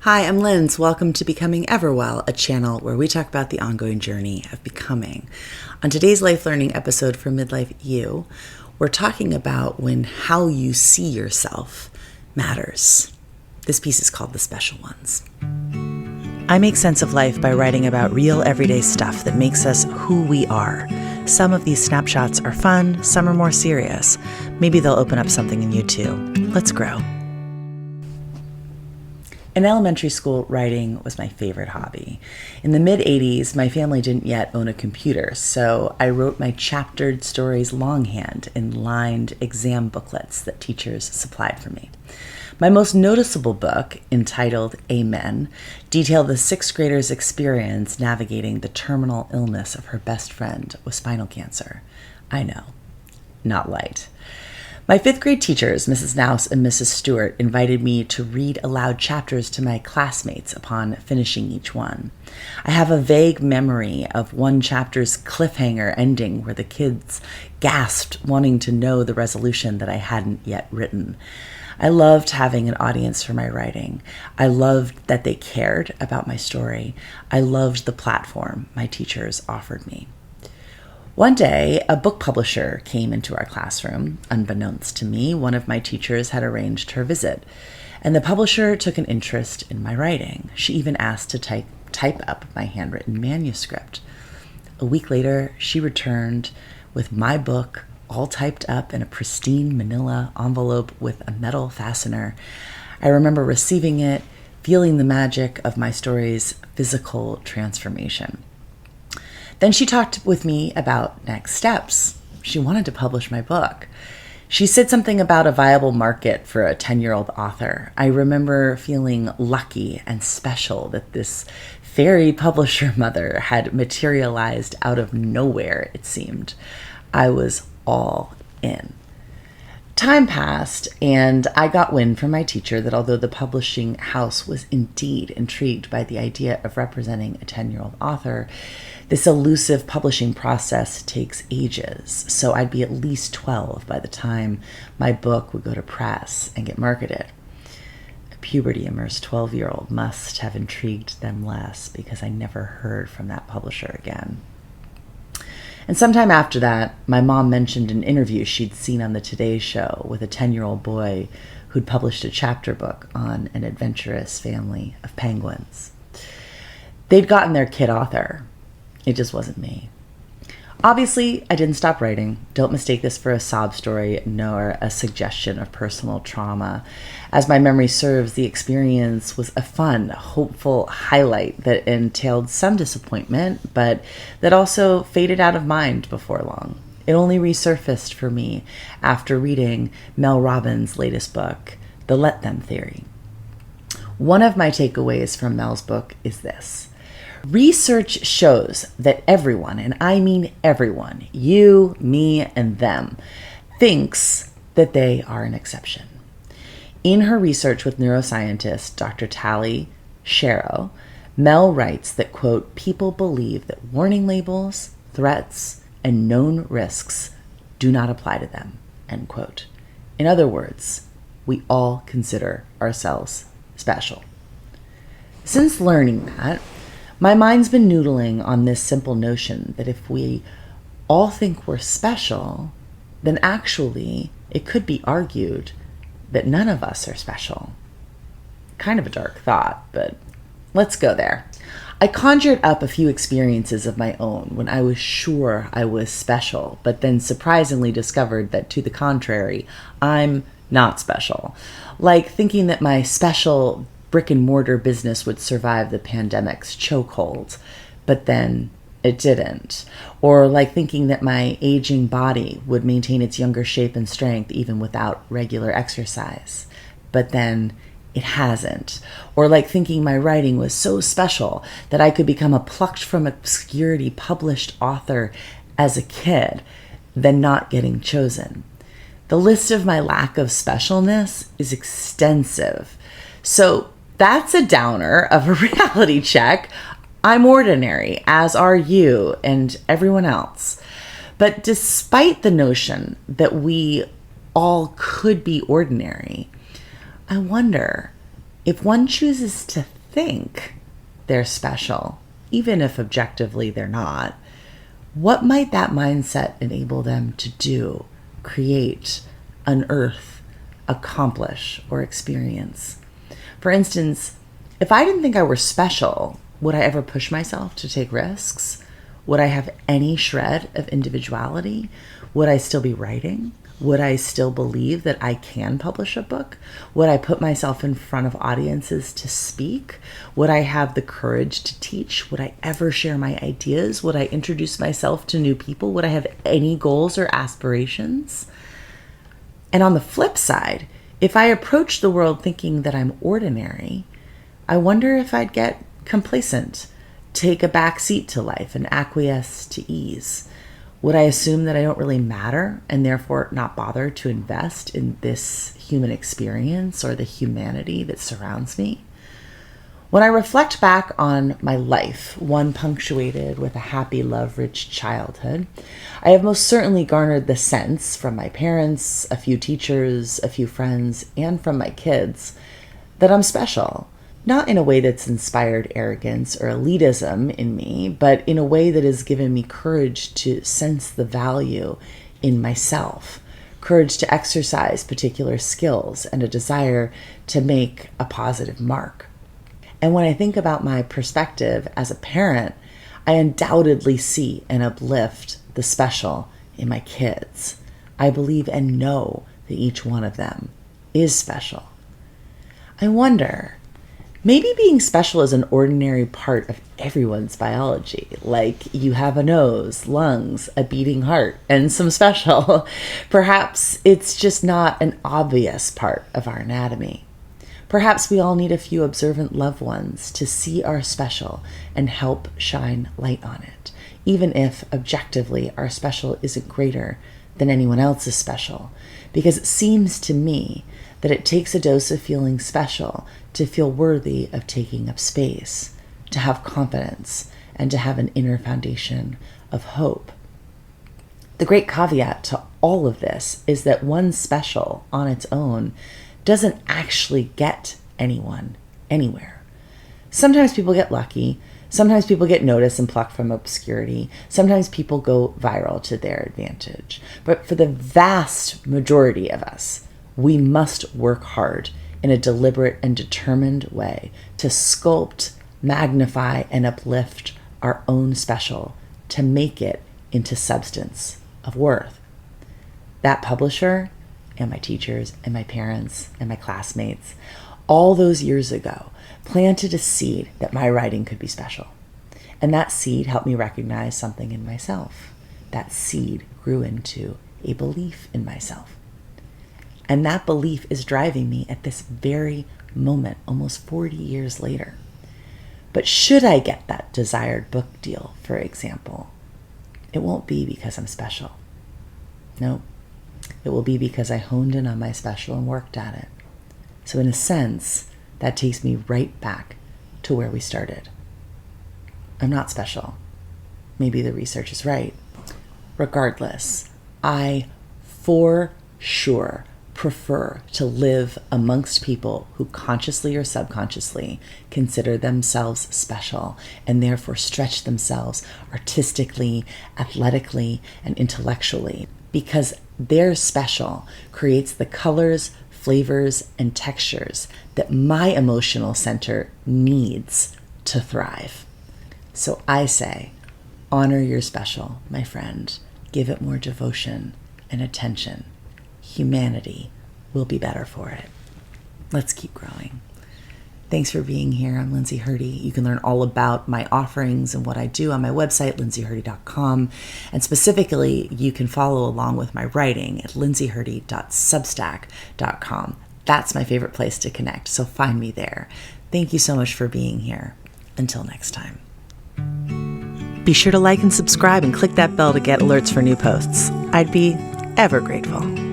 Hi, I'm Linz. Welcome to Becoming Everwell, a channel where we talk about the ongoing journey of becoming. On today's Life Learning episode for Midlife You, we're talking about when how you see yourself matters. This piece is called The Special Ones. I make sense of life by writing about real everyday stuff that makes us who we are. Some of these snapshots are fun, some are more serious. Maybe they'll open up something in you too. Let's grow. In elementary school, writing was my favorite hobby. In the mid-'80s, my family didn't yet own a computer, so I wrote my chaptered stories longhand in lined exam booklets that teachers supplied for me. My most noticeable book, entitled Amen, detailed the sixth grader's experience navigating the terminal illness of her best friend with spinal cancer. I know, not light. My fifth grade teachers, Mrs. Nouse and Mrs. Stewart, invited me to read aloud chapters to my classmates upon finishing each one. I have a vague memory of one chapter's cliffhanger ending where the kids gasped, wanting to know the resolution that I hadn't yet written. I loved having an audience for my writing. I loved that they cared about my story. I loved the platform my teachers offered me. One day, a book publisher came into our classroom. Unbeknownst to me, one of my teachers had arranged her visit, and the publisher took an interest in my writing. She even asked to type up my handwritten manuscript. A week later, she returned with my book all typed up in a pristine manila envelope with a metal fastener. I remember receiving it, feeling the magic of my story's physical transformation. Then she talked with me about next steps. She wanted to publish my book. She said something about a viable market for a 10-year-old author. I remember feeling lucky and special that this fairy publisher mother had materialized out of nowhere, it seemed. I was all in. Time passed, and I got wind from my teacher that although the publishing house was indeed intrigued by the idea of representing a 10-year-old author, this elusive publishing process takes ages, so I'd be at least 12 by the time my book would go to press and get marketed. A puberty-immersed 12-year-old must have intrigued them less because I never heard from that publisher again. And sometime after that, my mom mentioned an interview she'd seen on the Today Show with a 10-year-old boy who'd published a chapter book on an adventurous family of penguins. They'd gotten their kid author. It just wasn't me. Obviously, I didn't stop writing. Don't mistake this for a sob story nor a suggestion of personal trauma. As my memory serves, the experience was a fun, hopeful highlight that entailed some disappointment, but that also faded out of mind before long. It only resurfaced for me after reading Mel Robbins' latest book, The Let Them Theory. One of my takeaways from Mel's book is this. Research shows that everyone, and I mean everyone, you, me, and them, thinks that they are an exception. In her research with neuroscientist Dr. Tali Sharrow, Mel writes that, quote, people believe that warning labels, threats, and known risks do not apply to them, end quote. In other words, we all consider ourselves special. Since learning that, my mind's been noodling on this simple notion that if we all think we're special, then actually it could be argued that none of us are special. Kind of a dark thought, but let's go there. I conjured up a few experiences of my own when I was sure I was special, but then surprisingly discovered that to the contrary, I'm not special. Like thinking that my special brick and mortar business would survive the pandemic's chokehold, but then it didn't. Or like thinking that my aging body would maintain its younger shape and strength even without regular exercise, but then it hasn't. Or like thinking my writing was so special that I could become a plucked from obscurity published author as a kid, then not getting chosen. The list of my lack of specialness is extensive. So that's a downer of a reality check. I'm ordinary, as are you and everyone else. But despite the notion that we all could be ordinary, I wonder, If one chooses to think they're special, even if objectively they're not, what might that mindset enable them to do, create, unearth, accomplish, or experience? For instance, if I didn't think I were special, would I ever push myself to take risks? Would I have any shred of individuality? Would I still be writing? Would I still believe that I can publish a book? Would I put myself in front of audiences to speak? Would I have the courage to teach? Would I ever share my ideas? Would I introduce myself to new people? Would I have any goals or aspirations? And on the flip side, if I approach the world thinking that I'm ordinary, I wonder if I'd get complacent, take a back seat to life, and acquiesce to ease. Would I assume that I don't really matter and therefore not bother to invest in this human experience or the humanity that surrounds me? When I reflect back on my life, one punctuated with a happy, love-rich childhood, I have most certainly garnered the sense from my parents, a few teachers, a few friends, and from my kids that I'm special. Not in a way that's inspired arrogance or elitism in me, but in a way that has given me courage to sense the value in myself, courage to exercise particular skills, and a desire to make a positive mark. And when I think about my perspective as a parent, I undoubtedly see and uplift the special in my kids. I believe and know that each one of them is special. I wonder, maybe being special is an ordinary part of everyone's biology, like you have a nose, lungs, a beating heart, and some special. Perhaps it's just not an obvious part of our anatomy. Perhaps we all need a few observant loved ones to see our special and help shine light on it, even if objectively our special isn't greater than anyone else's special, because it seems to me that it takes a dose of feeling special to feel worthy of taking up space, to have confidence, and to have an inner foundation of hope. The great caveat to all of this is that one special on its own doesn't actually get anyone anywhere. Sometimes people get lucky. Sometimes people get noticed and plucked from obscurity. Sometimes people go viral to their advantage. But for the vast majority of us, we must work hard in a deliberate and determined way to sculpt, magnify, and uplift our own special to make it into substance of worth. That publisher and my teachers and my parents and my classmates, all those years ago, planted a seed that my writing could be special. And that seed helped me recognize something in myself. That seed grew into a belief in myself. And that belief is driving me at this very moment, almost 40 years later. But should I get that desired book deal, for example, it won't be because I'm special. No, it will be because I honed in on my special and worked at it. So in a sense, that takes me right back to where we started. I'm not special. Maybe the research is right. Regardless, I for sure prefer to live amongst people who consciously or subconsciously consider themselves special and therefore stretch themselves artistically, athletically, and intellectually, because their special creates the colors, flavors, and textures that my emotional center needs to thrive. So I say, honor your special, my friend. Give it more devotion and attention. Humanity will be better for it. Let's keep growing. Thanks for being here. I'm Lindsay Hurdy. You can learn all about my offerings and what I do on my website, lindsayhurdy.com. And specifically, you can follow along with my writing at lindsayhurdy.substack.com. That's my favorite place to connect, so find me there. Thank you so much for being here. Until next time. Be sure to like and subscribe and click that bell to get alerts for new posts. I'd be ever grateful.